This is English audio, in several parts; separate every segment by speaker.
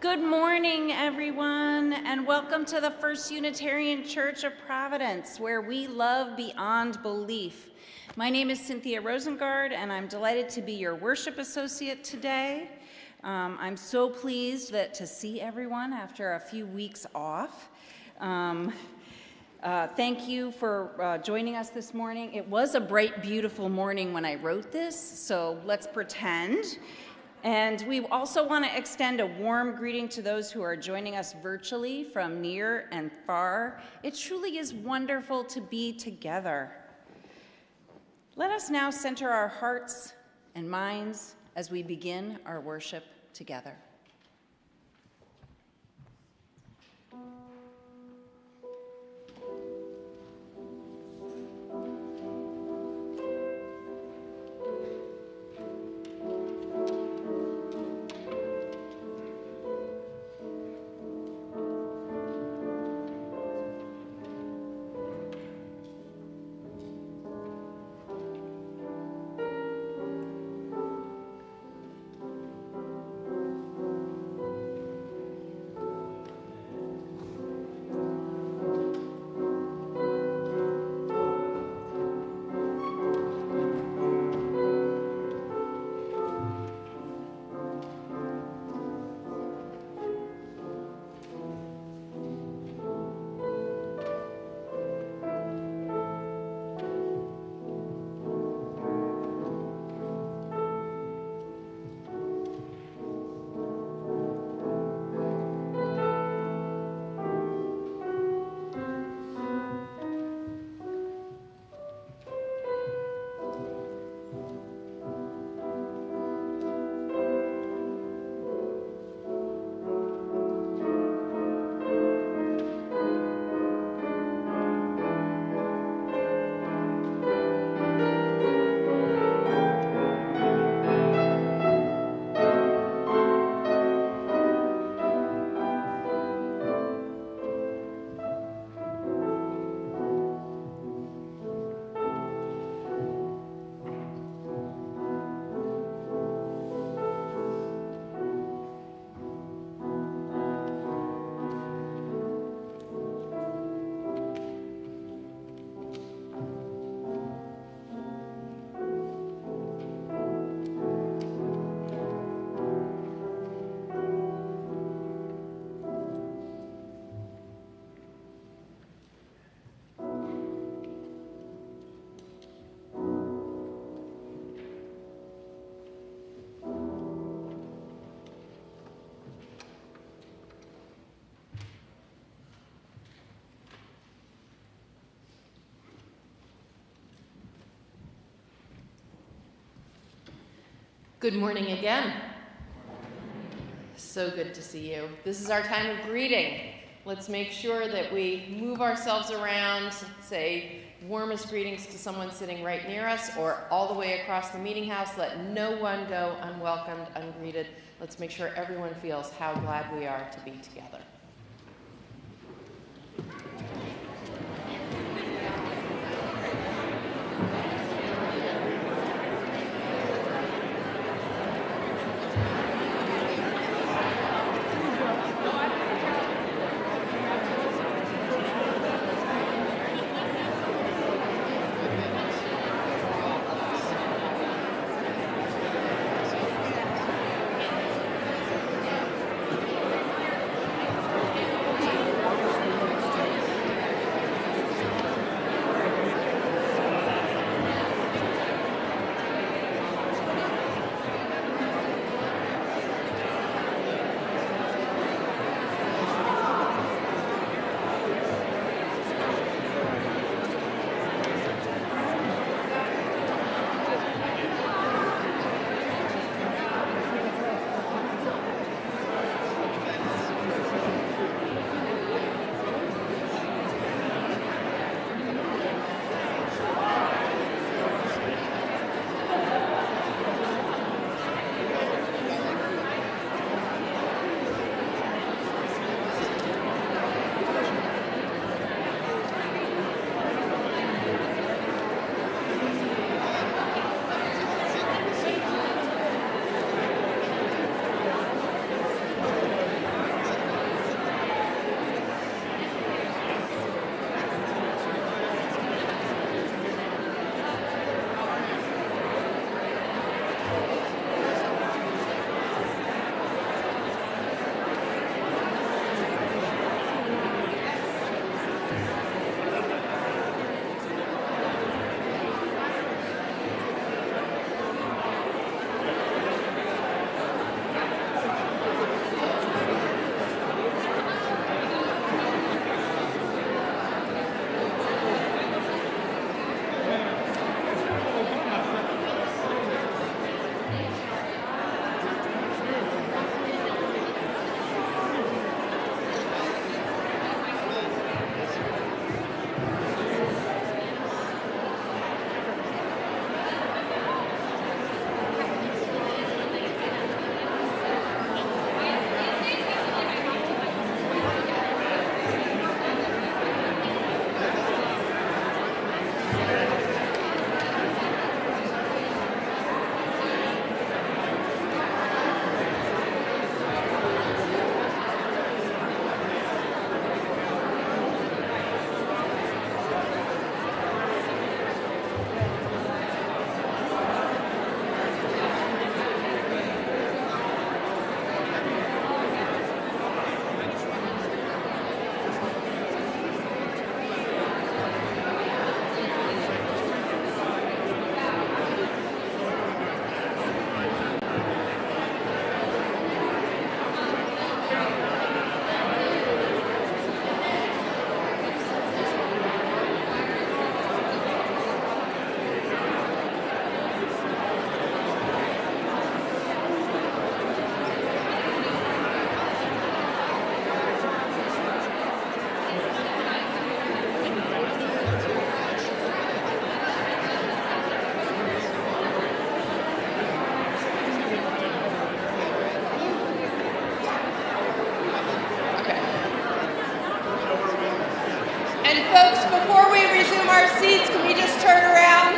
Speaker 1: Good morning, everyone, and welcome to the First Unitarian Church of Providence, where we love beyond belief. My name is Cynthia Rosengard, and I'm delighted to be your worship associate today. I'm so pleased to see everyone after a few weeks off. Thank you for joining us this morning. It was a bright, beautiful morning when I wrote this, so let's pretend. And we also want to extend a warm greeting to those who are joining us virtually from near and far. It truly is wonderful to be together. Let us now center our hearts and minds as we begin our worship together.
Speaker 2: Good morning again. So good to see you. This is our time of greeting. Let's make sure that we move ourselves around, say warmest greetings to someone sitting right near us or all the way across the meeting house. Let no one go unwelcomed, ungreeted. Let's make sure everyone feels how glad we are to be together. And folks, before we resume our seats, can we just turn around?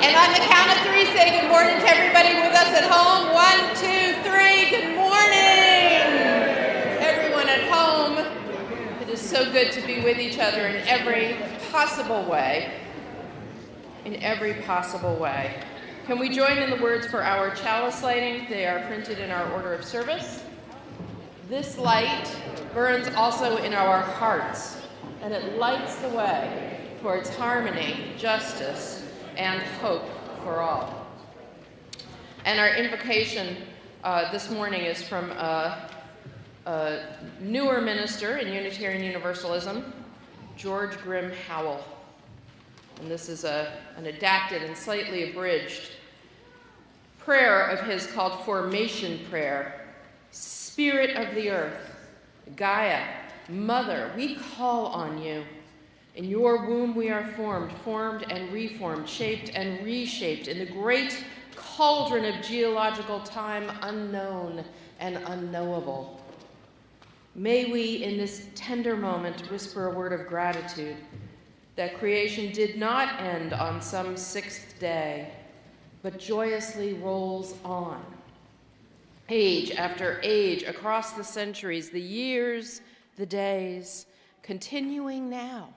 Speaker 2: And on the count of three, say good morning to everybody with us at home. 1, 2, 3, good morning. Everyone at home, it is so good to be with each other in every possible way. In every possible way. Can we join in the words for our chalice lighting? They are printed in our order of service. This light burns also in our hearts, and it lights the way towards harmony, justice, and hope for all. And our invocation this morning is from a newer minister in Unitarian Universalism, George Grimm Howell. And this is an adapted and slightly abridged prayer of his called Formation Prayer. Spirit of the earth, Gaia, Mother, we call on you. In your womb we are formed and reformed, shaped and reshaped in the great cauldron of geological time, unknown and unknowable. May we, in this tender moment, whisper a word of gratitude that creation did not end on some sixth day, but joyously rolls on. Age after age, across the centuries, the years, the days, continuing now,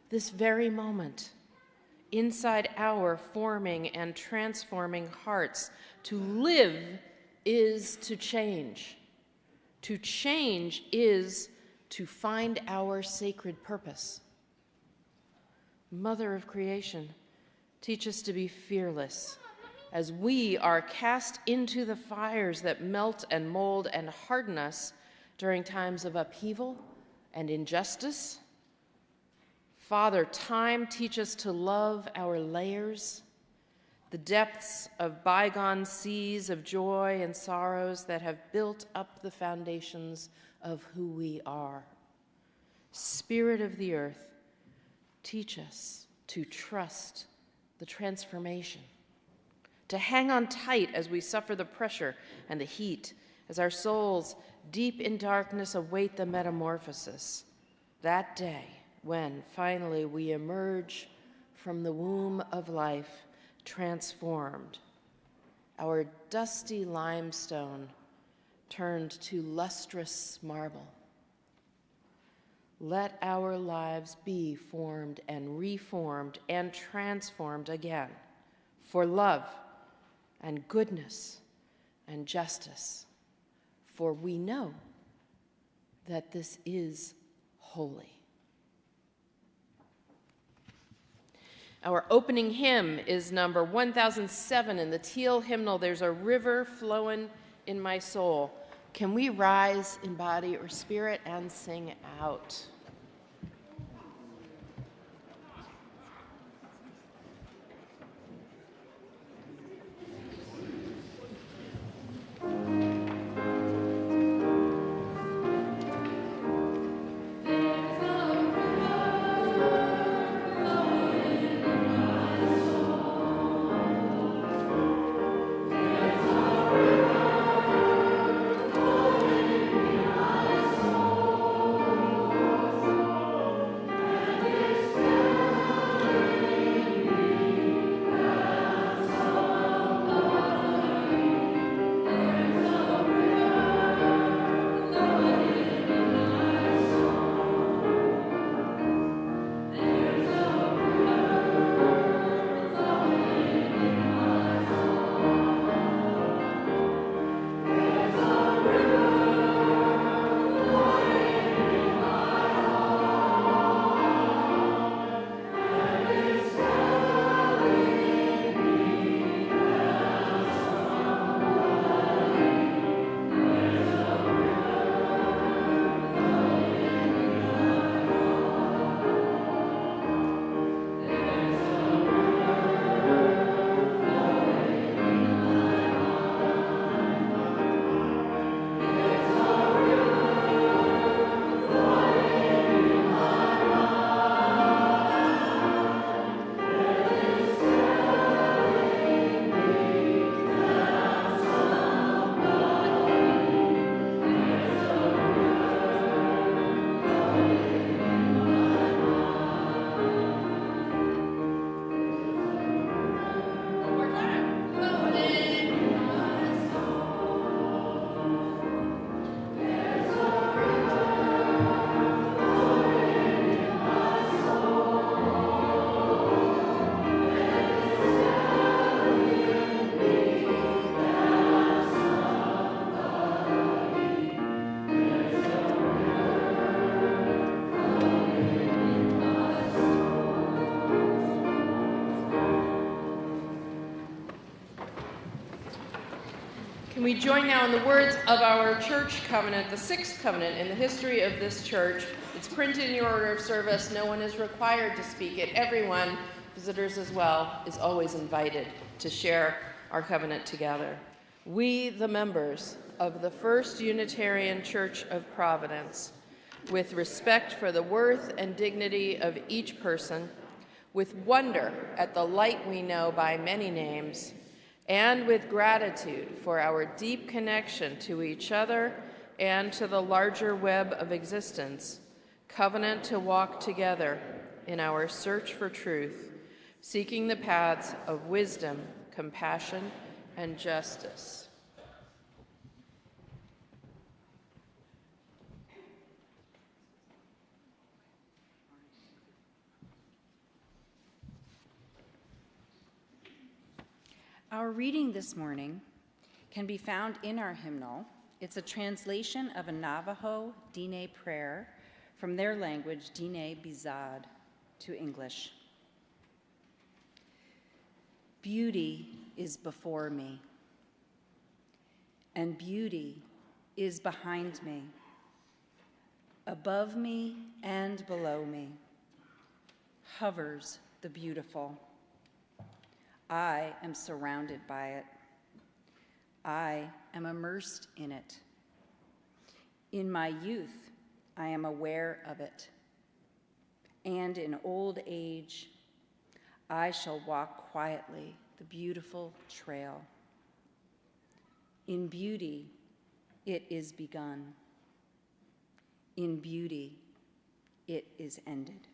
Speaker 2: this very moment, inside our forming and transforming hearts. To live is to change. To change is to find our sacred purpose. Mother of creation, teach us to be fearless as we are cast into the fires that melt and mold and harden us during times of upheaval and injustice. Father, time, teach us to love our layers, the depths of bygone seas of joy and sorrows that have built up the foundations of who we are. Spirit of the earth, teach us to trust the transformation, to hang on tight as we suffer the pressure and the heat, as our souls deep in darkness await the metamorphosis, that day when finally we emerge from the womb of life transformed, our dusty limestone turned to lustrous marble. Let our lives be formed and reformed and transformed again for love and goodness and justice, for we know that this is holy. Our opening hymn is number 1007 in the Teal hymnal, There's a River Flowing in My Soul. Can we rise in body or spirit and sing out? we join now in the words of our church covenant, the sixth covenant in the history of this church. It's printed in your order of service. No one is required to speak it. Everyone, visitors as well, is always invited to share our covenant together. We, the members of the First Unitarian Church of Providence, with respect for the worth and dignity of each person, with wonder at the light we know by many names, and with gratitude for our deep connection to each other and to the larger web of existence, covenant to walk together in our search for truth, seeking the paths of wisdom, compassion, and justice.
Speaker 1: Our reading this morning can be found in our hymnal. It's a translation of a Navajo Diné prayer from their language, Diné Bizad, to English. Beauty is before me, and beauty is behind me, above me and below me, hovers the beautiful. I am surrounded by it. I am immersed in it. In my youth, I am aware of it. And in old age, I shall walk quietly the beautiful trail. In beauty, it is begun. In beauty, it is ended.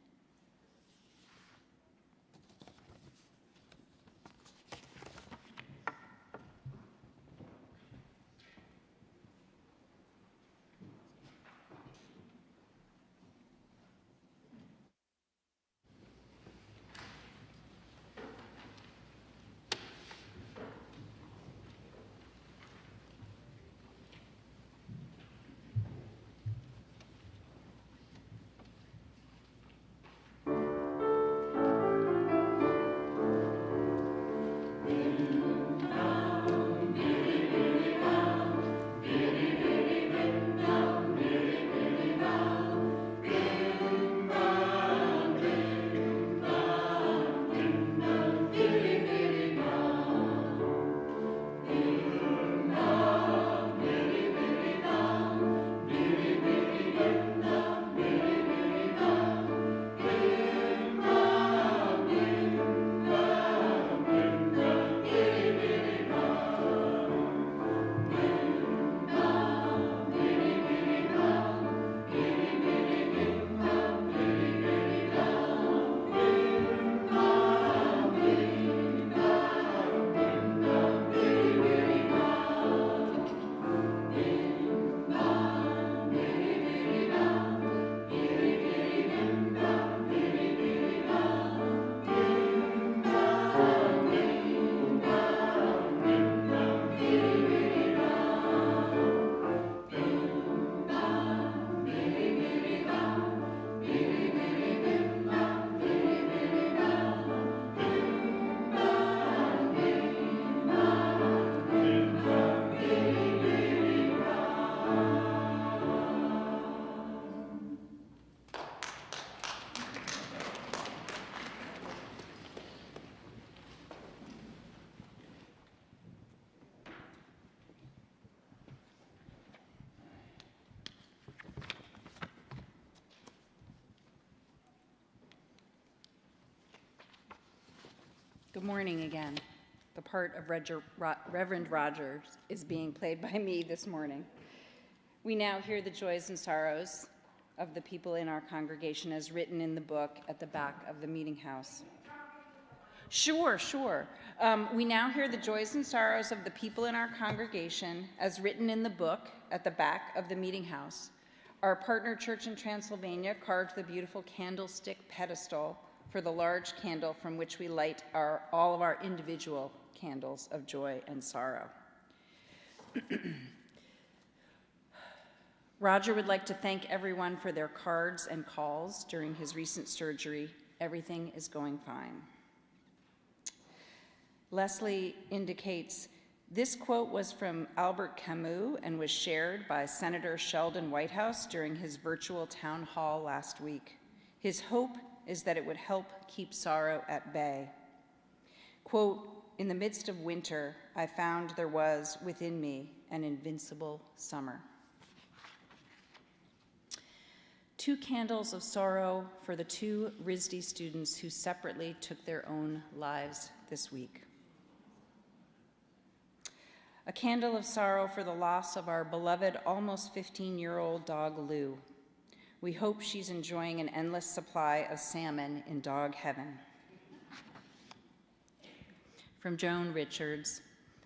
Speaker 1: Good morning again. The part of Reverend Rogers is being played by me this morning. We now hear the joys and sorrows of the people in our congregation as written in the book at the back of the meeting house. Sure. We now hear the joys and sorrows of the people in our congregation as written in the book at the back of the meeting house. Our partner church in Transylvania carved the beautiful candlestick pedestal for the large candle from which we light all of our individual candles of joy and sorrow. Roger would like to thank everyone for their cards and calls during his recent surgery. Everything is going fine. Leslie indicates This quote was from Albert Camus and was shared by Senator Sheldon Whitehouse during his virtual town hall last week. His hope is that it would help keep sorrow at bay. Quote, "In the midst of winter, I found there was within me an invincible summer." 2 candles of sorrow for the 2 RISD students who separately took their own lives this week. A candle of sorrow for the loss of our beloved almost 15-year-old dog Lou. We hope she's enjoying an endless supply of salmon in dog heaven. From Joan Richards,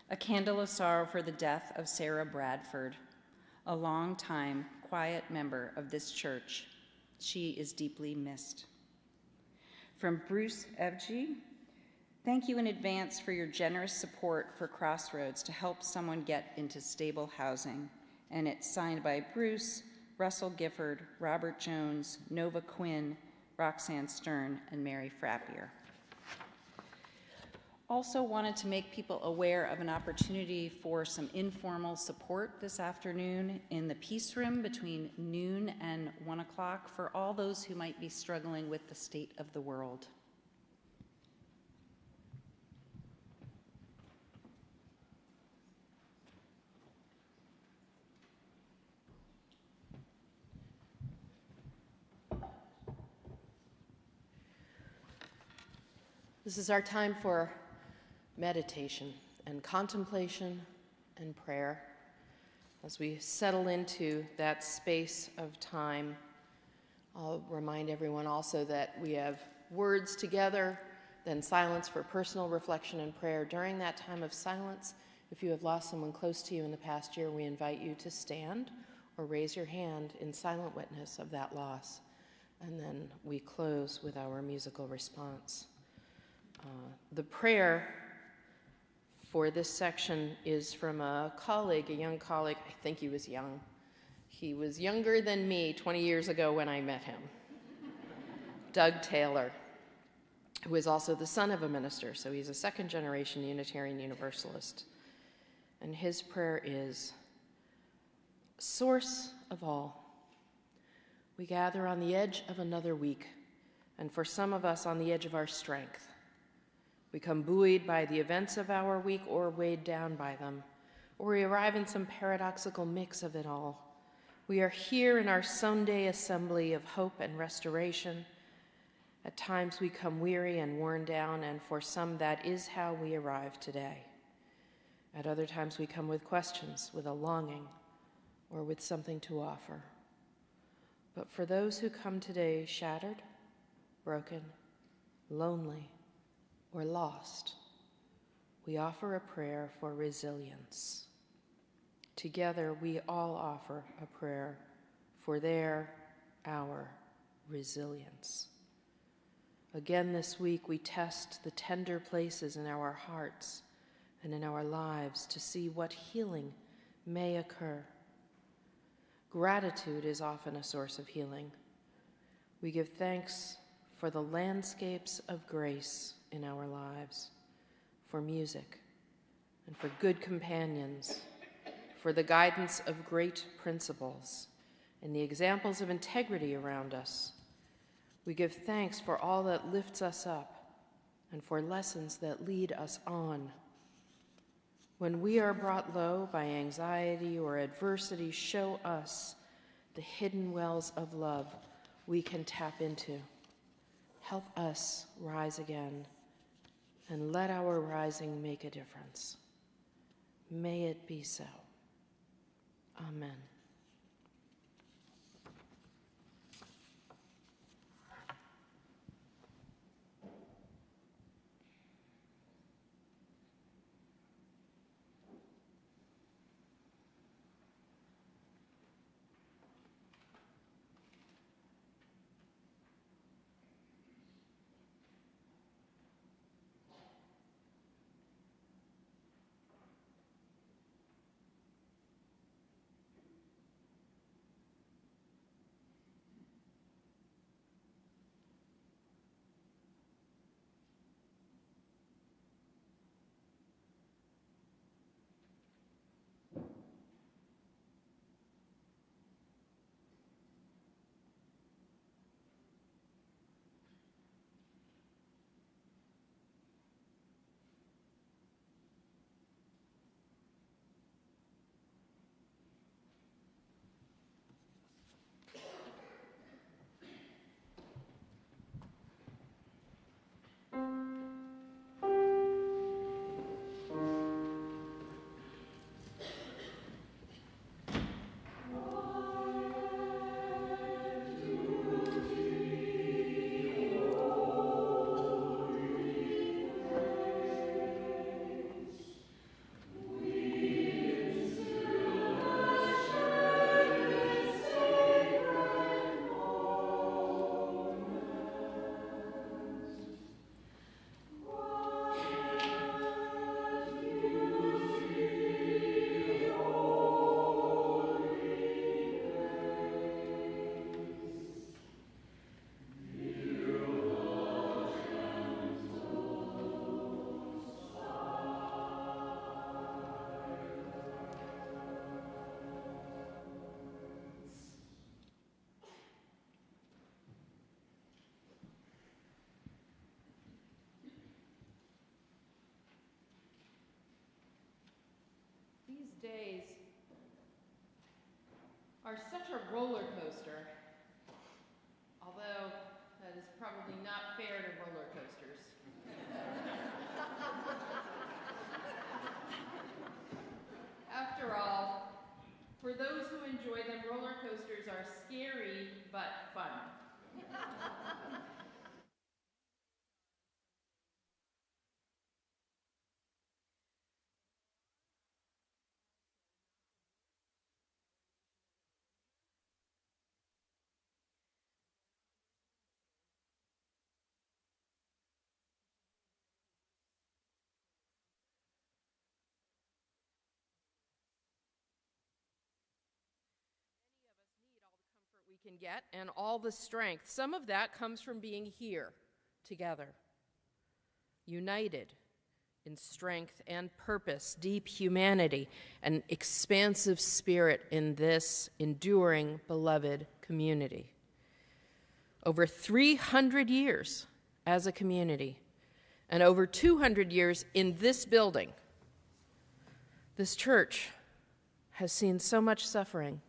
Speaker 1: a candle of sorrow for the death of Sarah Bradford, a long-time quiet member of this church. She is deeply missed. From Bruce Evgie, thank you in advance for your generous support for Crossroads to help someone get into stable housing. And it's signed by Bruce, Russell Gifford, Robert Jones, Nova Quinn, Roxanne Stern, and Mary Frappier. Also wanted to make people aware of an opportunity for some informal support this afternoon in the Peace Room between noon and 1 o'clock for all those who might be struggling with the state of the world.
Speaker 2: This is our time for meditation and contemplation and prayer. As we settle into that space of time, I'll remind everyone also that we have words together, then silence for personal reflection and prayer. During that time of silence, if you have lost someone close to you in the past year, we invite you to stand or raise your hand in silent witness of that loss. And then we close with our musical response. The prayer for this section is from a colleague, a young colleague. I think he was young. He was younger than me 20 years ago when I met him. Doug Taylor, who is also the son of a minister, so he's a second-generation Unitarian Universalist. And his prayer is, "Source of all, we gather on the edge of another week, and for some of us on the edge of our strength. We come buoyed by the events of our week or weighed down by them, or we arrive in some paradoxical mix of it all. We are here in our Sunday assembly of hope and restoration. At times we come weary and worn down, and for some that is how we arrive today. At other times we come with questions, with a longing, or with something to offer. But for those who come today shattered, broken, lonely, or lost, we offer a prayer for resilience. Together, we all offer a prayer for our resilience. Again this week, we test the tender places in our hearts and in our lives to see what healing may occur. Gratitude is often a source of healing. We give thanks for the landscapes of grace in our lives, for music, and for good companions, for the guidance of great principles, and the examples of integrity around us. We give thanks for all that lifts us up, and for lessons that lead us on. When we are brought low by anxiety or adversity, show us the hidden wells of love we can tap into. Help us rise again, and let our rising make a difference. May it be so. Amen. days are such a roller coaster, although that is probably not fair to roller coasters. After all, for those who enjoy them, roller coasters are scary but fun. We can get and all the strength. Some of that comes from being here together, united in strength and purpose, deep humanity, and expansive spirit in this enduring, beloved community. Over 300 years as a community, and over 200 years in this building, this church has seen so much suffering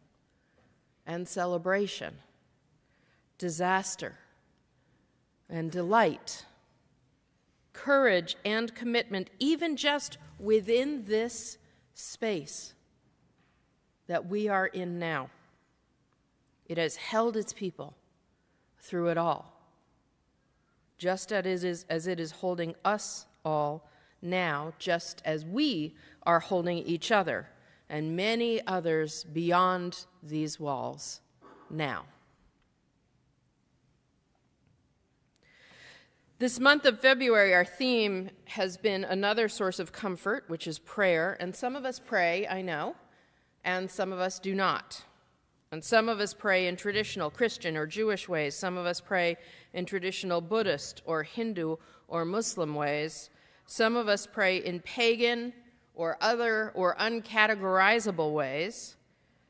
Speaker 2: and celebration, disaster and delight, courage and commitment, even just within this space that we are in now. It has held its people through it all, just as it is holding us all now, just as we are holding each other and many others beyond these walls now. This month of February, our theme has been another source of comfort, which is prayer. And some of us pray, I know, and some of us do not. And some of us pray in traditional Christian or Jewish ways. Some of us pray in traditional Buddhist or Hindu or Muslim ways. Some of us pray in pagan or other or uncategorizable ways.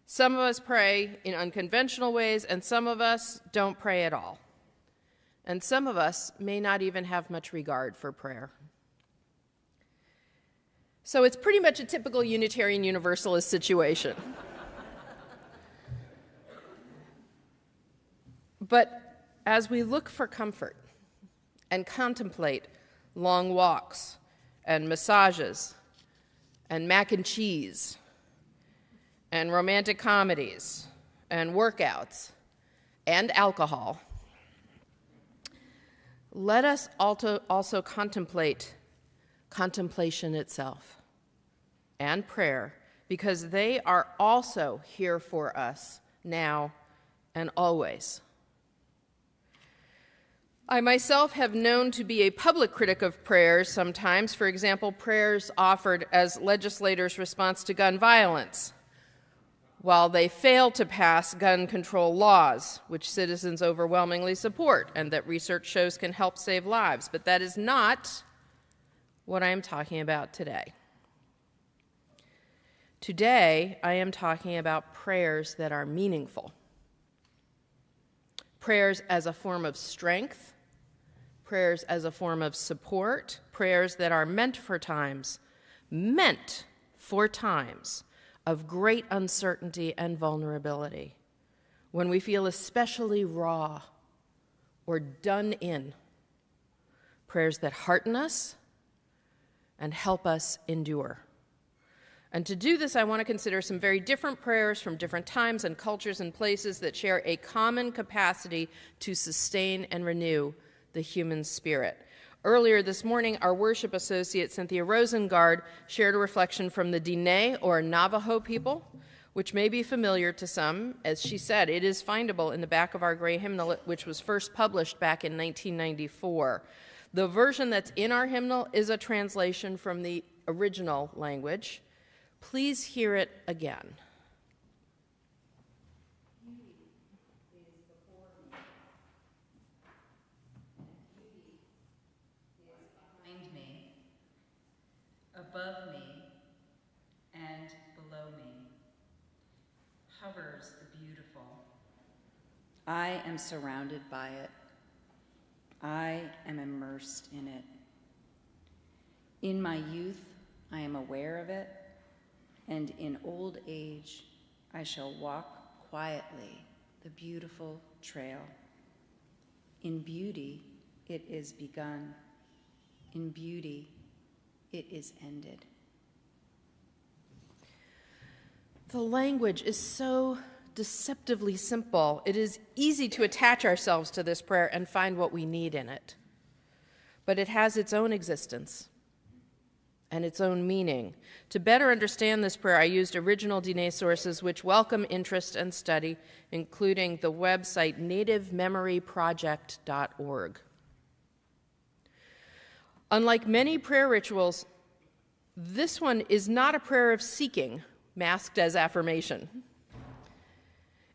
Speaker 2: Some of us pray in unconventional ways, and some of us don't pray at all. And some of us may not even have much regard for prayer. So it's pretty much a typical Unitarian Universalist situation. But as we look for comfort and contemplate long walks and massages and mac and cheese and romantic comedies and workouts and alcohol, let us also contemplate contemplation itself and prayer, because they are also here for us now and always. I myself have known to be a public critic of prayers sometimes. For example, prayers offered as legislators' response to gun violence, while they fail to pass gun control laws, which citizens overwhelmingly support and that research shows can help save lives. But that is not what I am talking about today. Today, I am talking about prayers that are meaningful. Prayers as a form of strength, prayers as a form of support, prayers that are meant for times of great uncertainty and vulnerability, when we feel especially raw or done in, prayers that hearten us and help us endure. And to do this, I want to consider some very different prayers from different times and cultures and places that share a common capacity to sustain and renew the human spirit. Earlier this morning, our worship associate, Cynthia Rosengard, shared a reflection from the Diné, or Navajo people, which may be familiar to some. As she said, it is findable in the back of our gray hymnal, which was first published back in 1994. The version that's in our hymnal is a translation from the original language. Please hear it again.
Speaker 1: Above me and below me hovers the beautiful. I am surrounded by it. I am immersed in it. In my youth, I am aware of it, and in old age I shall walk quietly the beautiful trail. In beauty it is begun. In beauty it is ended.
Speaker 2: The language is so deceptively simple. It is easy to attach ourselves to this prayer and find what we need in it. But it has its own existence and its own meaning. To better understand this prayer, I used original Diné sources which welcome interest and study, including the website nativememoryproject.org. Unlike many prayer rituals, this one is not a prayer of seeking, masked as affirmation.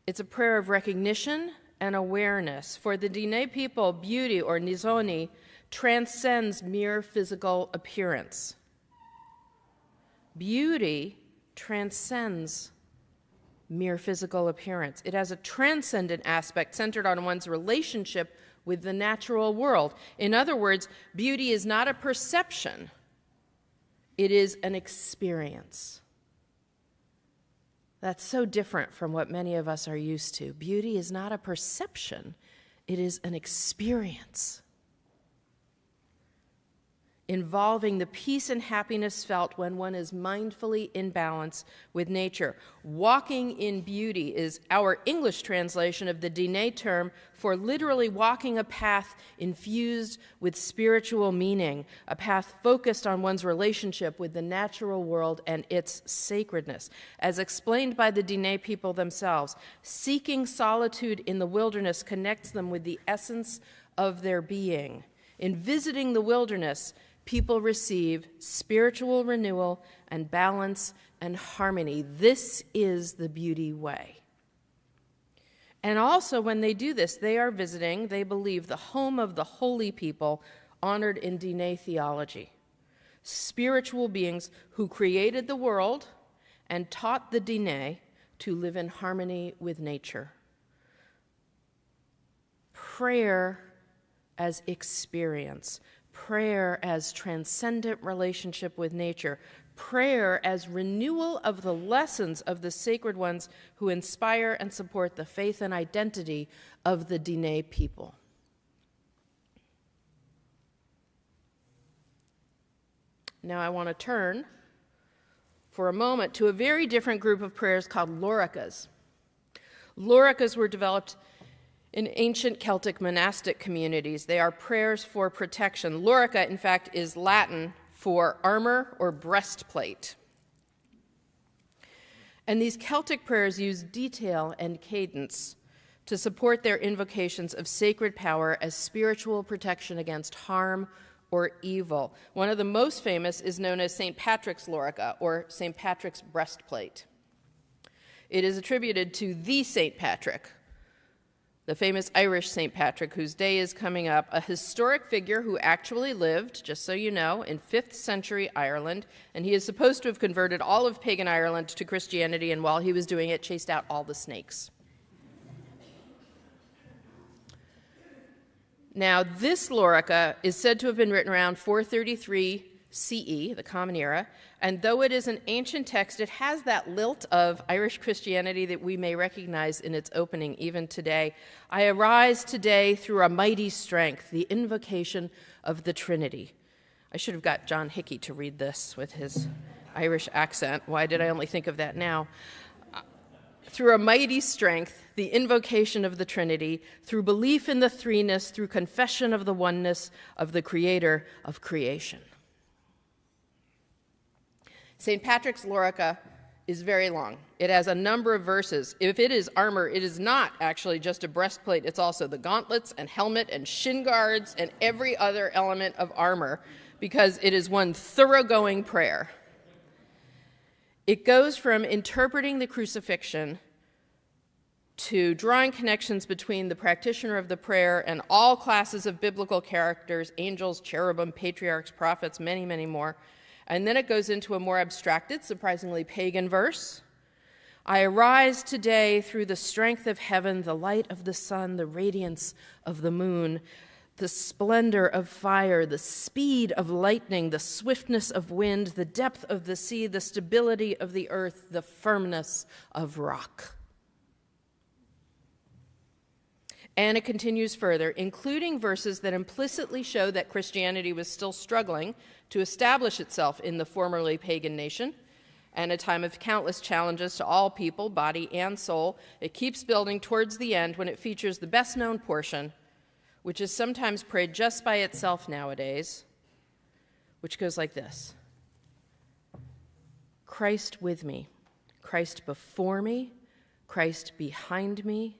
Speaker 2: It's a prayer of recognition and awareness. For the Diné people, beauty, or nizoni, transcends mere physical appearance. Beauty transcends mere physical appearance. It has a transcendent aspect centered on one's relationship with the natural world. In other words, beauty is not a perception, it is an experience. That's so different from what many of us are used to. Beauty is not a perception, it is an experience involving the peace and happiness felt when one is mindfully in balance with nature. Walking in beauty is our English translation of the Diné term for literally walking a path infused with spiritual meaning, a path focused on one's relationship with the natural world and its sacredness. As explained by the Diné people themselves, seeking solitude in the wilderness connects them with the essence of their being. In visiting the wilderness, people receive spiritual renewal and balance and harmony. This is the beauty way. And also, when they do this, they are visiting, they believe, the home of the holy people honored in Diné theology, spiritual beings who created the world and taught the Diné to live in harmony with nature. Prayer as experience, prayer as transcendent relationship with nature, prayer as renewal of the lessons of the sacred ones who inspire and support the faith and identity of the Diné people. Now I want to turn for a moment to a very different group of prayers called lorikas. Lorikas were developed in ancient Celtic monastic communities. They are prayers for protection. Lorica, in fact, is Latin for armor or breastplate. And these Celtic prayers use detail and cadence to support their invocations of sacred power as spiritual protection against harm or evil. One of the most famous is known as St. Patrick's Lorica, or St. Patrick's breastplate. It is attributed to the St. Patrick, the famous Irish St. Patrick, whose day is coming up, a historic figure who actually lived, just so you know, in 5th century Ireland, and he is supposed to have converted all of pagan Ireland to Christianity, and while he was doing it, chased out all the snakes. Now, this lorica is said to have been written around 433 CE, the Common Era, and though it is an ancient text, it has that lilt of Irish Christianity that we may recognize in its opening even today. I arise today through a mighty strength, the invocation of the Trinity. I should have got John Hickey to read this with his Irish accent. Why did I only think of that now? Through a mighty strength, the invocation of the Trinity, through belief in the threeness, through confession of the oneness of the Creator of creation. St. Patrick's Lorica is very long. It has a number of verses. If it is armor, it is not actually just a breastplate. It's also the gauntlets and helmet and shin guards and every other element of armor, because it is one thoroughgoing prayer. It goes from interpreting the crucifixion to drawing connections between the practitioner of the prayer and all classes of biblical characters, angels, cherubim, patriarchs, prophets, many, many more. And then it goes into a more abstracted, surprisingly pagan verse. I arise today through the strength of heaven, the light of the sun, the radiance of the moon, the splendor of fire, the speed of lightning, the swiftness of wind, the depth of the sea, the stability of the earth, the firmness of rock. And it continues further, including verses that implicitly show that Christianity was still struggling to establish itself in the formerly pagan nation, and a time of countless challenges to all people, body and soul. It keeps building towards the end when it features the best-known portion, which is sometimes prayed just by itself nowadays, which goes like this. Christ with me, Christ before me, Christ behind me,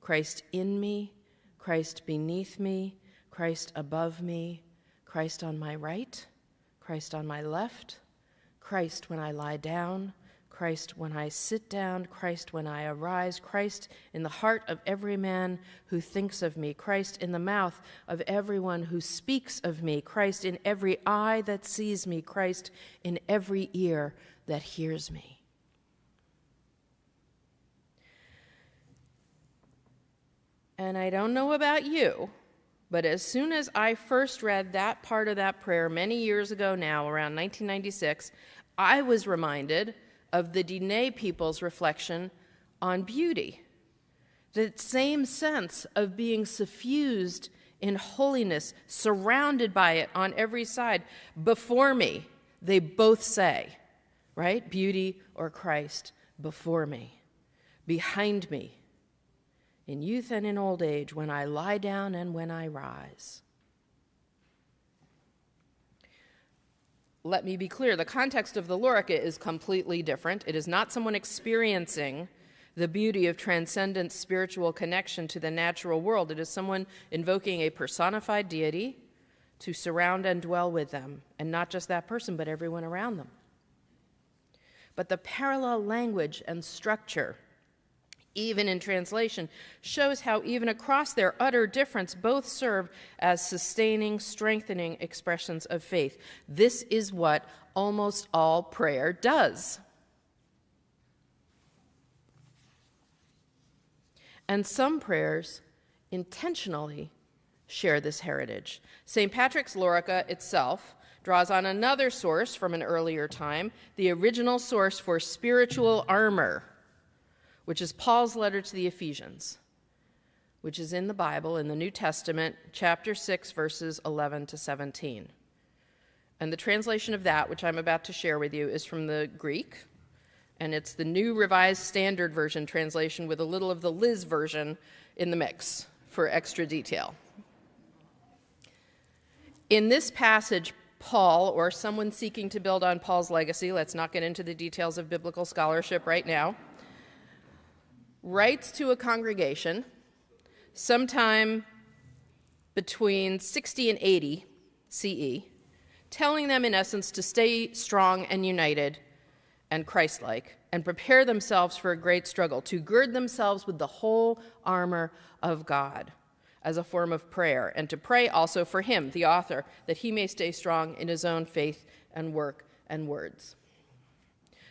Speaker 2: Christ in me, Christ beneath me, Christ above me, Christ on my right, Christ on my left, Christ when I lie down, Christ when I sit down, Christ when I arise, Christ in the heart of every man who thinks of me, Christ in the mouth of everyone who speaks of me, Christ in every eye that sees me, Christ in every ear that hears me. And I don't know about you, but as soon as I first read that part of that prayer many years ago now, around 1996, I was reminded of the Diné people's reflection on beauty. That same sense of being suffused in holiness, surrounded by it on every side. Before me, they both say, right? Beauty or Christ before me. Behind me, in youth and in old age, when I lie down and when I rise. Let me be clear, the context of the Lorica is completely different. It is not someone experiencing the beauty of transcendent spiritual connection to the natural world. It is someone invoking a personified deity to surround and dwell with them, and not just that person, but everyone around them. But the parallel language and structure, even in translation, shows how even across their utter difference, both serve as sustaining, strengthening expressions of faith. This is what almost all prayer does. And some prayers intentionally share this heritage. St. Patrick's Lorica itself draws on another source from an earlier time, the original source for spiritual armor, which is Paul's letter to the Ephesians, which is in the Bible, in the New Testament, chapter 6, verses 11 to 17. And the translation of that, which I'm about to share with you, is from the Greek, and it's the New Revised Standard Version translation with a little of the Liz version in the mix for extra detail. In this passage, Paul, or someone seeking to build on Paul's legacy, let's not get into the details of biblical scholarship right now, writes to a congregation sometime between 60 and 80 CE, telling them in essence to stay strong and united and Christ-like and prepare themselves for a great struggle, to gird themselves with the whole armor of God as a form of prayer, and to pray also for him, the author, that he may stay strong in his own faith and work and words.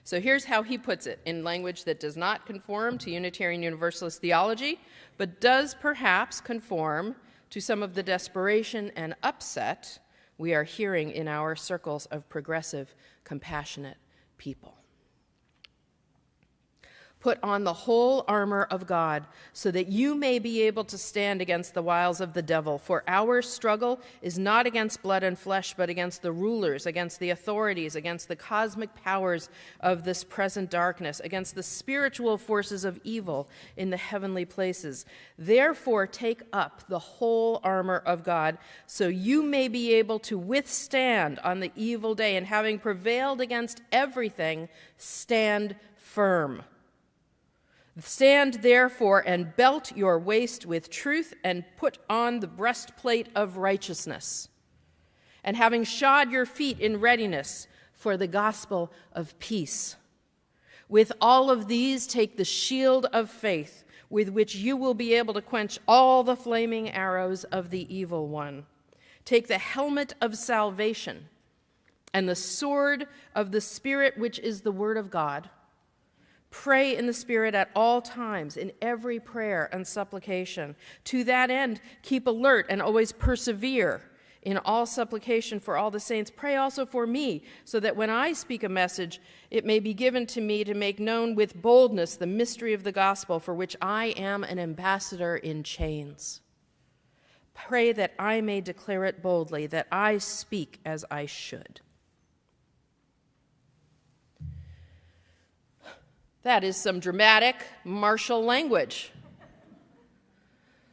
Speaker 2: So here's how he puts it in language that does not conform to Unitarian Universalist theology, but does perhaps conform to some of the desperation and upset we are hearing in our circles of progressive, compassionate people. Put on the whole armor of God so that you may be able to stand against the wiles of the devil. For our struggle is not against blood and flesh, but against the rulers, against the authorities, against the cosmic powers of this present darkness, against the spiritual forces of evil in the heavenly places. Therefore, take up the whole armor of God so you may be able to withstand on the evil day, and having prevailed against everything, stand firm. Stand therefore and belt your waist with truth and put on the breastplate of righteousness. And having shod your feet in readiness for the gospel of peace. With all of these, take the shield of faith with which you will be able to quench all the flaming arrows of the evil one. Take the helmet of salvation and the sword of the Spirit, which is the word of God, Pray in the Spirit at all times, in every prayer and supplication. To that end, keep alert and always persevere in all supplication for all the saints. Pray also for me, so that when I speak a message, it may be given to me to make known with boldness the mystery of the gospel, for which I am an ambassador in chains. Pray that I may declare it boldly, that I speak as I should. That is some dramatic martial language.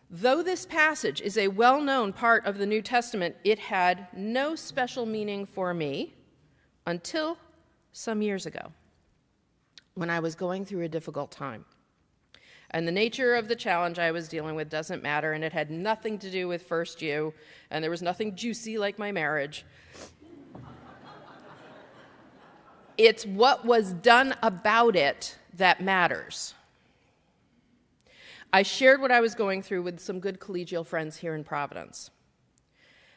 Speaker 2: Though this passage is a well-known part of the New Testament, it had no special meaning for me until some years ago, when I was going through a difficult time. And the nature of the challenge I was dealing with doesn't matter, and it had nothing to do with First You, and there was nothing juicy like my marriage. It's what was done about it that matters. I shared what I was going through with some good collegial friends here in Providence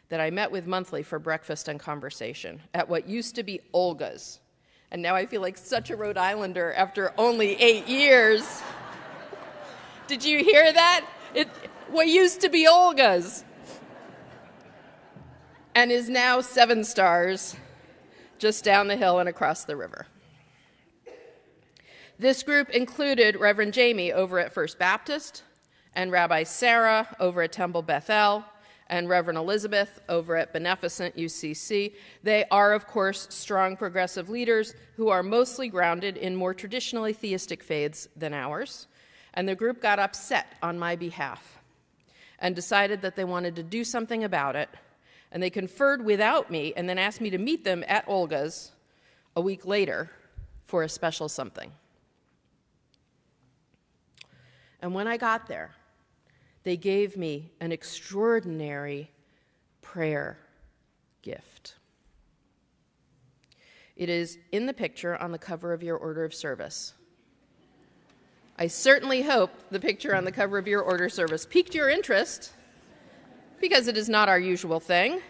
Speaker 2: that I met with monthly for breakfast and conversation at what used to be Olga's. And now I feel like such a Rhode Islander after only 8 years. Did you hear that? What used to be Olga's and is now 7 Stars, just down the hill and across the river. This group included Reverend Jamie over at First Baptist, and Rabbi Sarah over at Temple Bethel, and Reverend Elizabeth over at Beneficent UCC. They are, of course, strong progressive leaders who are mostly grounded in more traditionally theistic faiths than ours, and the group got upset on my behalf and decided that they wanted to do something about it. And they conferred without me and then asked me to meet them at Olga's a week later for a special something. And when I got there, they gave me an extraordinary prayer gift. It is in the picture on the cover of your order of service. I certainly hope the picture on the cover of your order of service piqued your interest, because it is not our usual thing.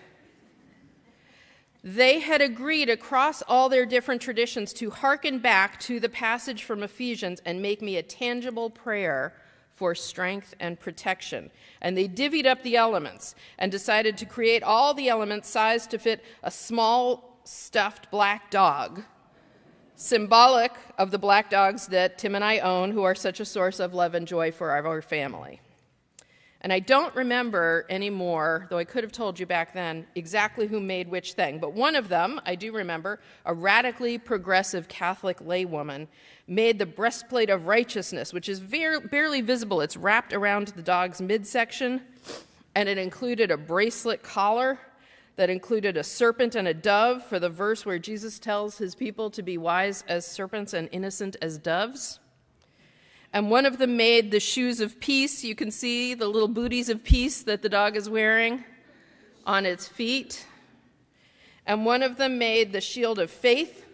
Speaker 2: They had agreed across all their different traditions to hearken back to the passage from Ephesians and make me a tangible prayer for strength and protection. And they divvied up the elements and decided to create all the elements sized to fit a small stuffed black dog, symbolic of the black dogs that Tim and I own, who are such a source of love and joy for our family. And I don't remember anymore, though I could have told you back then, exactly who made which thing. But one of them, I do remember, a radically progressive Catholic laywoman, made the breastplate of righteousness, which is barely visible. It's wrapped around the dog's midsection, and it included a bracelet collar that included a serpent and a dove for the verse where Jesus tells his people to be wise as serpents and innocent as doves. And one of them made the shoes of peace. You can see the little booties of peace that the dog is wearing on its feet. And one of them made the shield of faith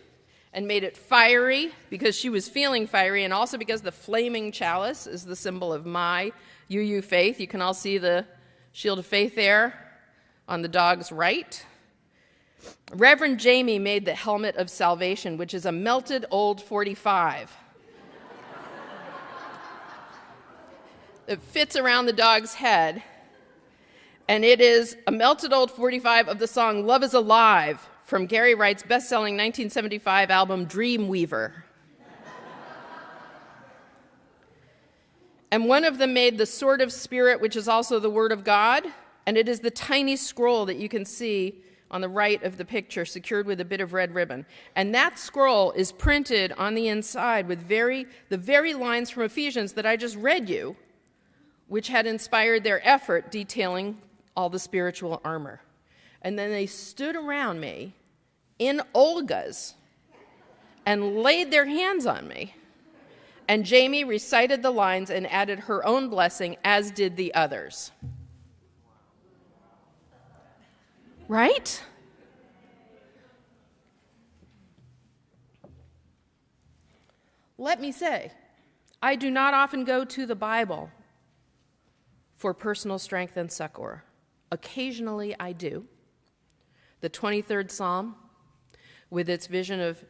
Speaker 2: and made it fiery because she was feeling fiery, and also because the flaming chalice is the symbol of my UU faith. You can all see the shield of faith there on the dog's right. Reverend Jamie made the helmet of salvation, which is a melted old 45. It fits around the dog's head, and it is a melted old 45 of the song Love is Alive from Gary Wright's best-selling 1975 album Dreamweaver. And one of them made the Sword of Spirit, which is also the Word of God, and it is the tiny scroll that you can see on the right of the picture, secured with a bit of red ribbon. And that scroll is printed on the inside with the very lines from Ephesians that I just read you, which had inspired their effort detailing all the spiritual armor. And then they stood around me in Olga's and laid their hands on me. And Jamie recited the lines and added her own blessing, as did the others. Right? Let me say, I do not often go to the Bible for personal strength and succor. Occasionally I do. The 23rd Psalm, with its vision of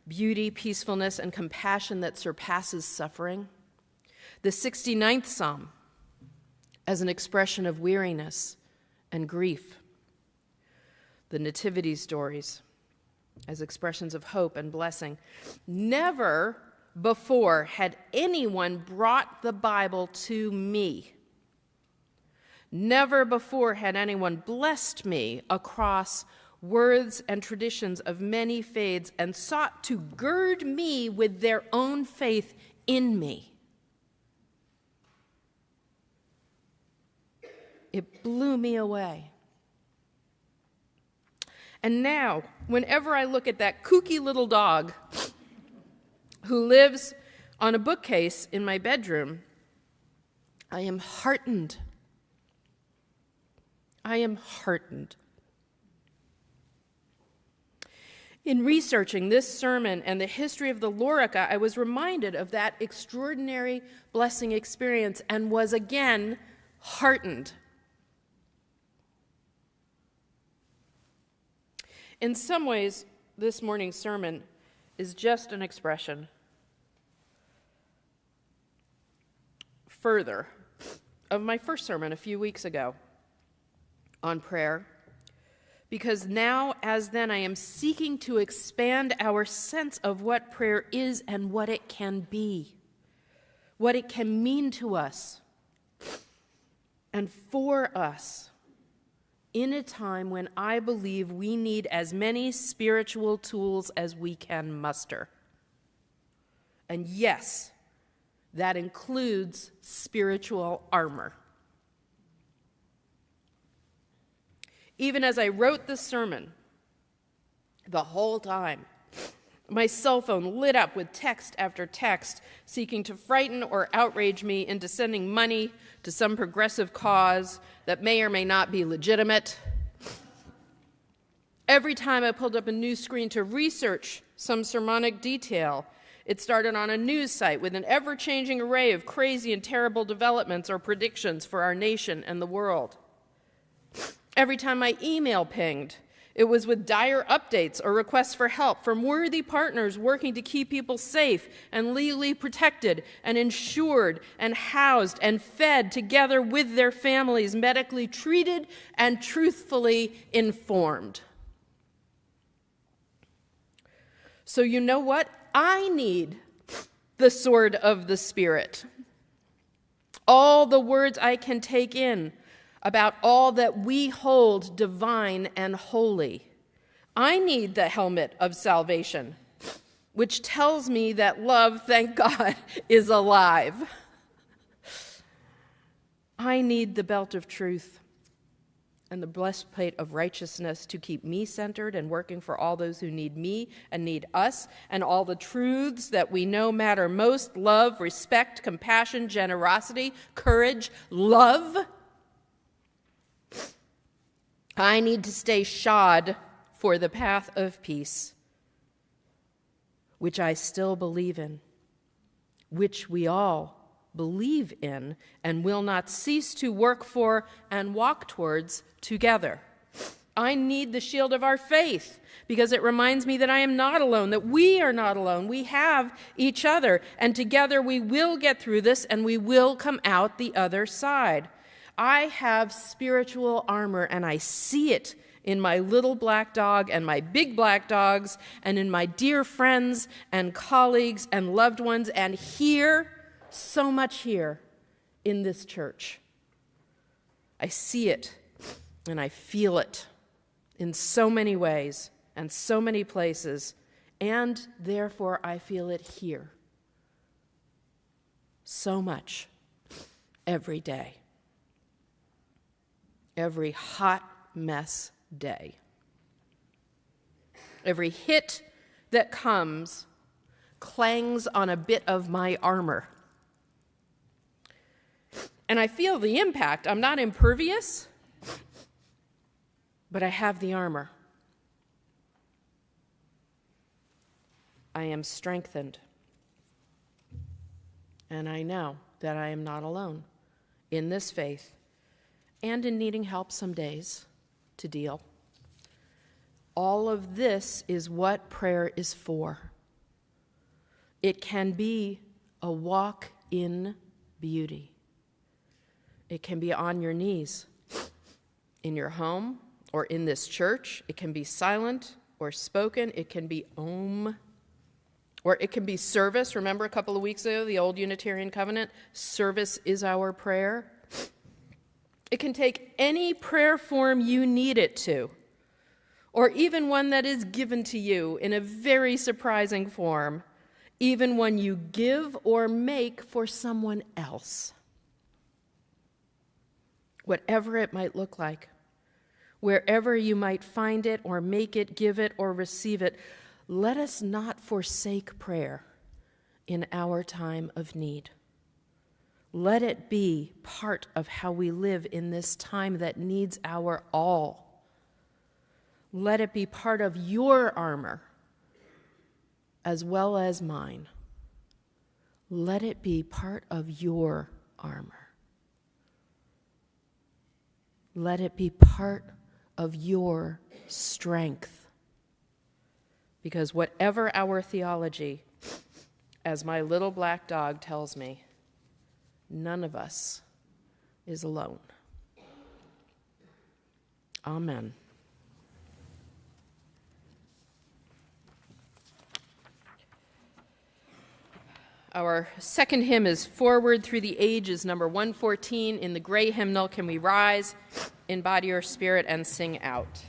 Speaker 2: beauty, peacefulness, and compassion that surpasses suffering. The 69th Psalm as an expression of weariness and grief. The nativity stories as expressions of hope and blessing. Never before had anyone brought the Bible to me. Never before had anyone blessed me across words and traditions of many faiths and sought to gird me with their own faith in me. It blew me away. And now, whenever I look at that kooky little dog who lives on a bookcase in my bedroom, I am heartened. I am heartened. In researching this sermon and the history of the Lorica, I was reminded of that extraordinary blessing experience and was again heartened. In some ways, this morning's sermon is just an expression further of my first sermon a few weeks ago on prayer, because now, as then, I am seeking to expand our sense of what prayer is and what it can be, what it can mean to us and for us, in a time when I believe we need as many spiritual tools as we can muster. And yes, that includes spiritual armor. Even as I wrote this sermon, the whole time, my cell phone lit up with text after text seeking to frighten or outrage me into sending money to some progressive cause that may or may not be legitimate. Every time I pulled up a news screen to research some sermonic detail, it started on a news site with an ever-changing array of crazy and terrible developments or predictions for our nation and the world. Every time my email pinged, it was with dire updates or requests for help from worthy partners working to keep people safe and legally protected and insured and housed and fed together with their families, medically treated and truthfully informed. So you know what? I need the sword of the Spirit. All the words I can take in about all that we hold divine and holy. I need the helmet of salvation, which tells me that love, thank God, is alive. I need the belt of truth and the breastplate of righteousness to keep me centered and working for all those who need me and need us, and all the truths that we know matter most: love, respect, compassion, generosity, courage, love. I need to stay shod for the path of peace, which I still believe in, which we all believe in and will not cease to work for and walk towards together. I need the shield of our faith because it reminds me that I am not alone, that we are not alone. We have each other, and together we will get through this and we will come out the other side. I have spiritual armor, and I see it in my little black dog and my big black dogs and in my dear friends and colleagues and loved ones, and here, so much here in this church. I see it and I feel it in so many ways and so many places, and therefore I feel it here so much every day. Every hot mess day. Every hit that comes clangs on a bit of my armor. And I feel the impact. I'm not impervious, but I have the armor. I am strengthened. And I know that I am not alone in this faith and in needing help some days to deal. All of this is what prayer is for. It can be a walk in beauty. It can be on your knees in your home or in this church. It can be silent or spoken. It can be om. Or it can be service. Remember a couple of weeks ago, the old Unitarian covenant? Service is our prayer. It can take any prayer form you need it to, or even one that is given to you in a very surprising form, even one you give or make for someone else. Whatever it might look like, wherever you might find it or make it, give it or receive it, let us not forsake prayer in our time of need. Let it be part of how we live in this time that needs our all. Let it be part of your armor as well as mine. Let it be part of your armor. Let it be part of your strength. Because whatever our theology, as my little black dog tells me, none of us is alone. Amen. Our second hymn is Forward Through the Ages, number 114 in the gray hymnal. Can we rise in body or spirit and sing out?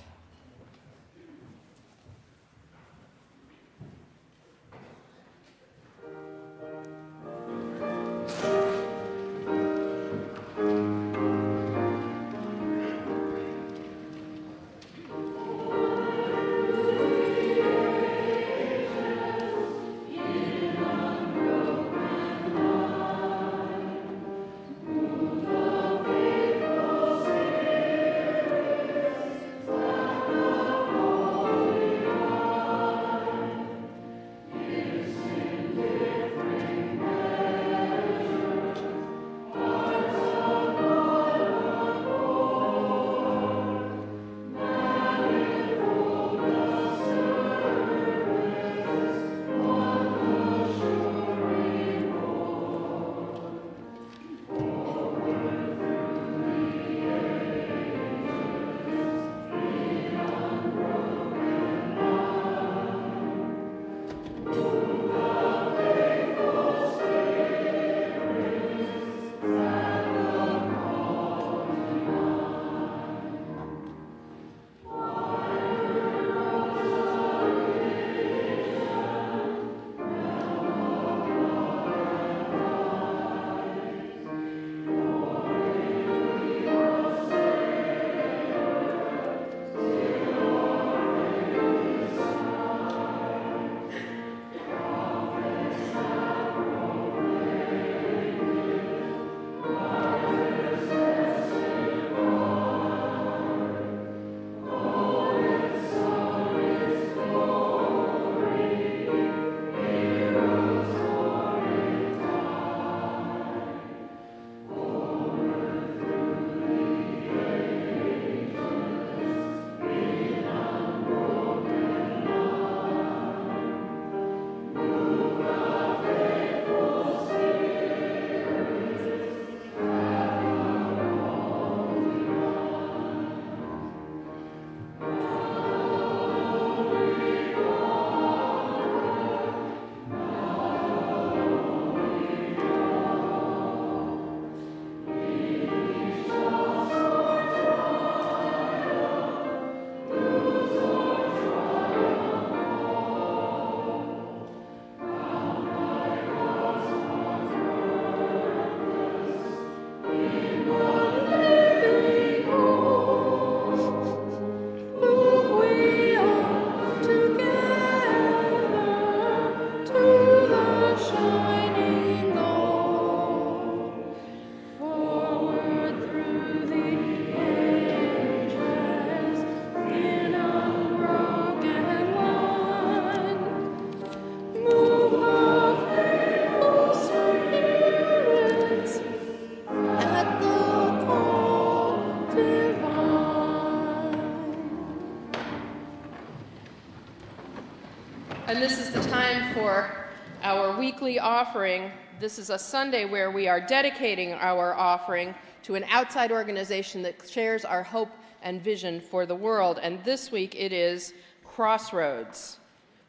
Speaker 2: And this is the time for our weekly offering. This is a Sunday where we are dedicating our offering to an outside organization that shares our hope and vision for the world. And this week it is Crossroads.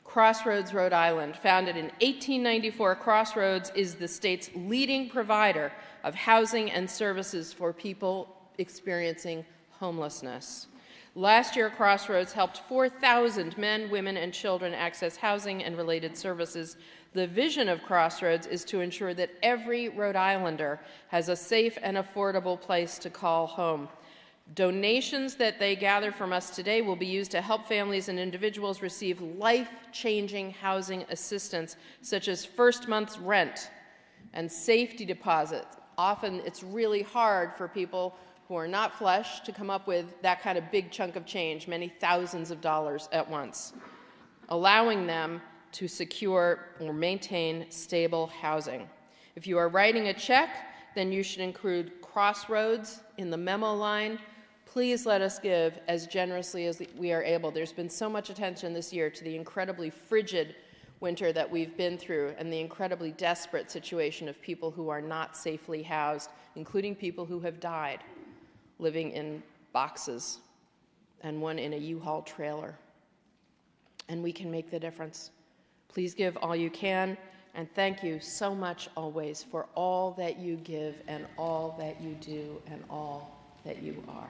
Speaker 2: Crossroads, Rhode Island. Founded in 1894, Crossroads is the state's leading provider of housing and services for people experiencing homelessness. Last year, Crossroads helped 4,000 men, women, and children access housing and related services. The vision of Crossroads is to ensure that every Rhode Islander has a safe and affordable place to call home. Donations that they gather from us today will be used to help families and individuals receive life-changing housing assistance, such as first month's rent and safety deposits. Often it's really hard for people who are not flush to come up with that kind of big chunk of change, many thousands of dollars at once, allowing them to secure or maintain stable housing. If you are writing a check, then you should include Crossroads in the memo line. Please let us give as generously as we are able. There's been so much attention this year to the incredibly frigid winter that we've been through and the incredibly desperate situation of people who are not safely housed, including people who have died living in boxes and one in a U-Haul trailer. And we can make the difference. Please give all you can, and thank you so much always for all that you give and all that you do and all that you are.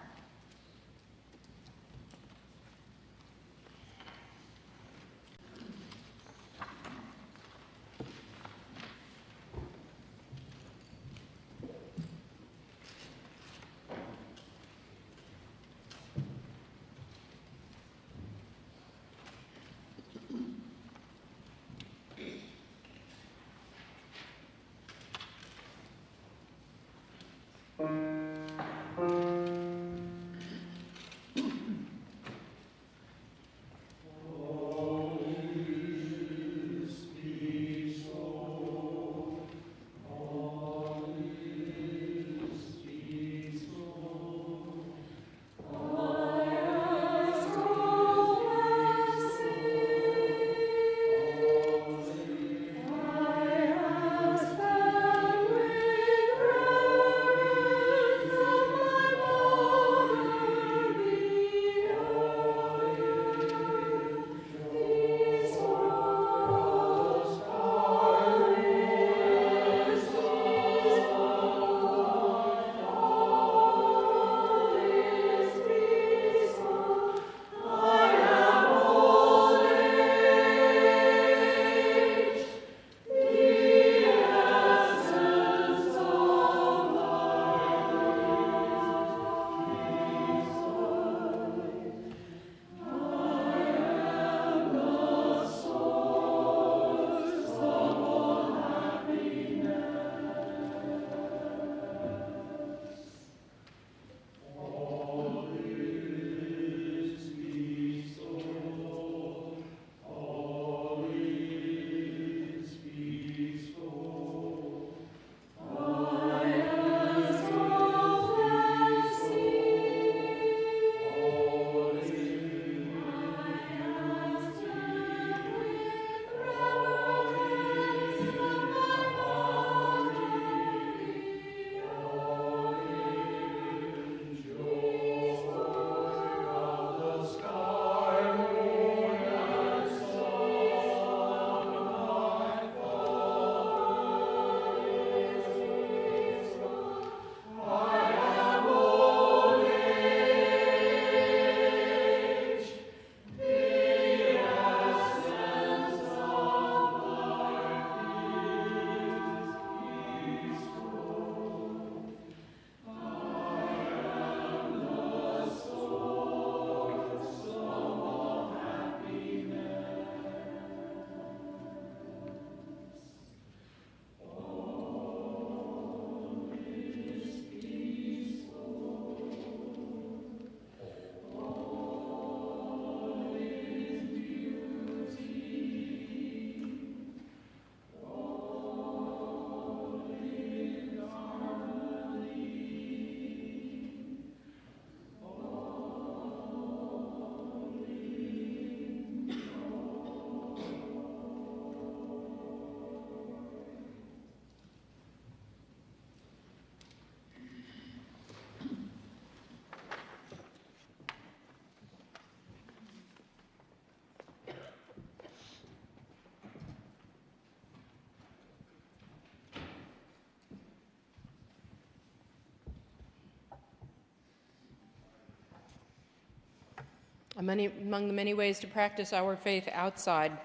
Speaker 2: Among the many ways to practice our faith outside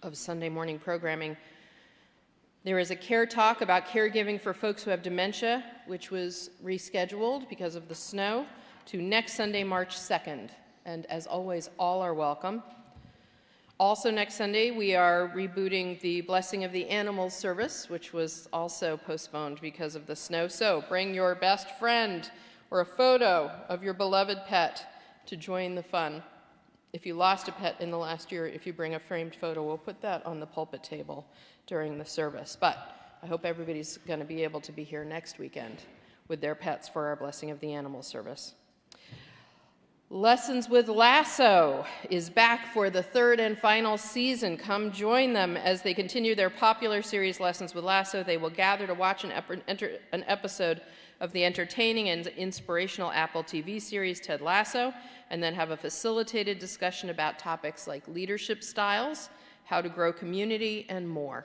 Speaker 2: of Sunday morning programming, there is a care talk about caregiving for folks who have dementia, which was rescheduled because of the snow to next Sunday, March 2nd. And as always, all are welcome. Also next Sunday, we are rebooting the Blessing of the Animals service, which was also postponed because of the snow. So bring your best friend or a photo of your beloved pet to join the fun. If you lost a pet in the last year, if you bring a framed photo, we'll put that on the pulpit table during the service. But I hope everybody's going to be able to be here next weekend with their pets for our Blessing of the Animals service. Lessons with Lasso is back for the third and final season. Come join them as they continue their popular series, Lessons with Lasso. They will gather to watch an episode of the entertaining and inspirational Apple TV series, Ted Lasso, and then have a facilitated discussion about topics like leadership styles, how to grow community, and more.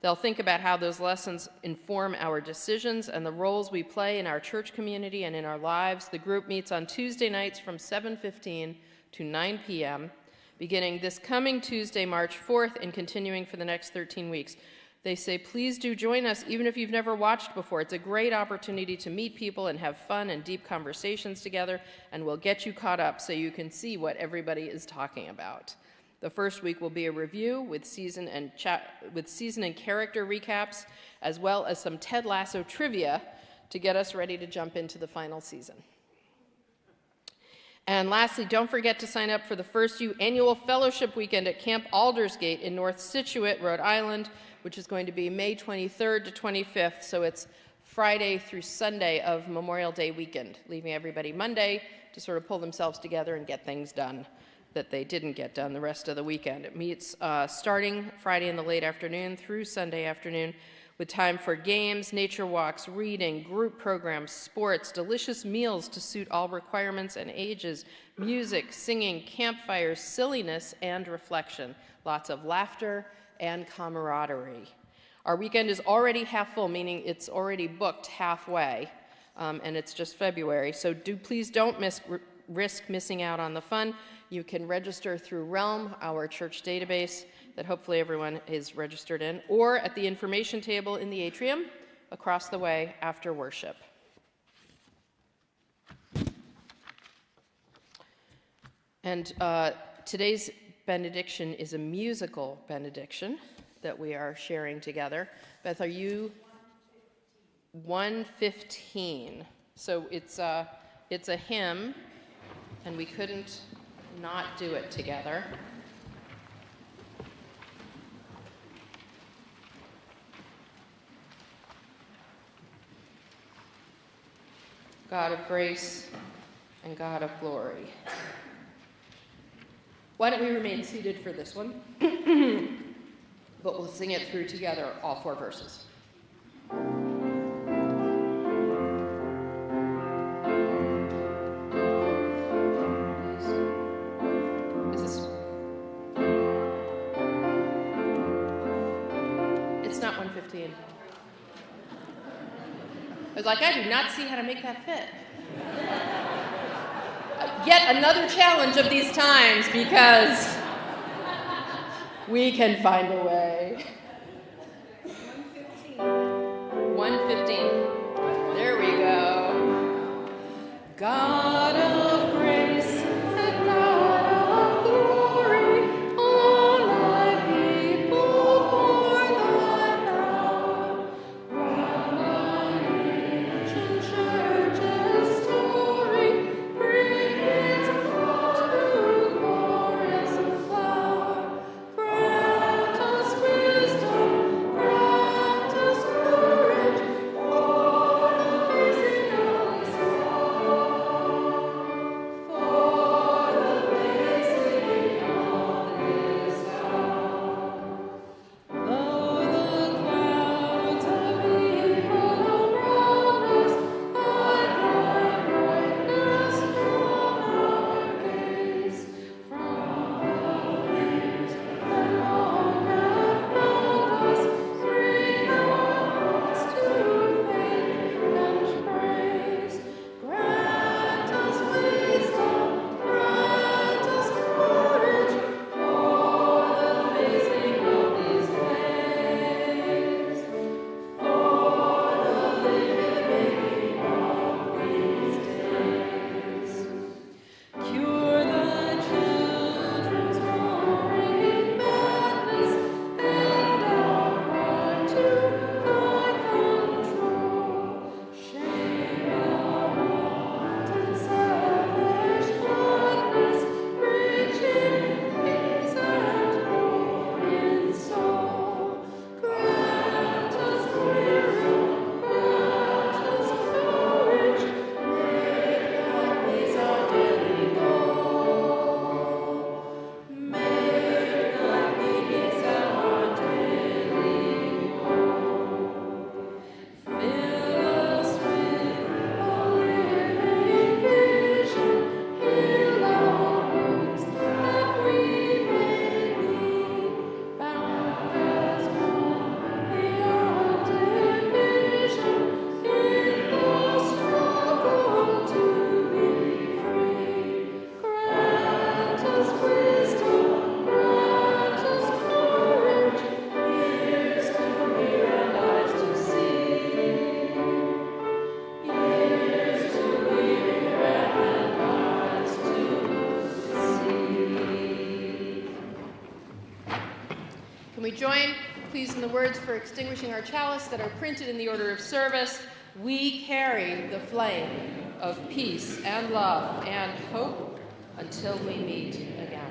Speaker 2: They'll think about how those lessons inform our decisions and the roles we play in our church community and in our lives. The group meets on Tuesday nights from 7:15 to 9 p.m., beginning this coming Tuesday, March 4th, and continuing for the next 13 weeks. They say, please do join us, even if you've never watched before. It's a great opportunity to meet people and have fun and deep conversations together, and we'll get you caught up so you can see what everybody is talking about. The first week will be a review with season and character recaps, as well as some Ted Lasso trivia to get us ready to jump into the final season. And lastly, don't forget to sign up for the first annual fellowship weekend at Camp Aldersgate in North Scituate, Rhode Island, which is going to be May 23rd to 25th, so it's Friday through Sunday of Memorial Day weekend, leaving everybody Monday to sort of pull themselves together and get things done that they didn't get done the rest of the weekend. It meets starting Friday in the late afternoon through Sunday afternoon with time for games, nature walks, reading, group programs, sports, delicious meals to suit all requirements and ages, music, singing, campfires, silliness, and reflection. Lots of laughter and camaraderie. Our weekend is already half full, meaning it's already booked halfway, and it's just February. So please don't risk missing out on the fun. You can register through Realm, our church database that hopefully everyone is registered in, or at the information table in the atrium across the way after worship. And today's benediction is a musical benediction that we are sharing together. Beth, are you 115? So it's a hymn, and we couldn't not do it together. God of grace and God of glory. Why don't we remain seated for this one? But we'll sing it through together, all 4 verses. It's not 115. I was like, I do not see how to make that fit. Yet another challenge of these times, because we can find a way. 115. There we go. God of grace and God of glory, all thy people pour thy power. Round thine ancient church's story, bring its fruit to glorious flower. Grant us we join, please, in the words for extinguishing our chalice that are printed in the order of service? We carry the flame of peace and love and hope until we meet again.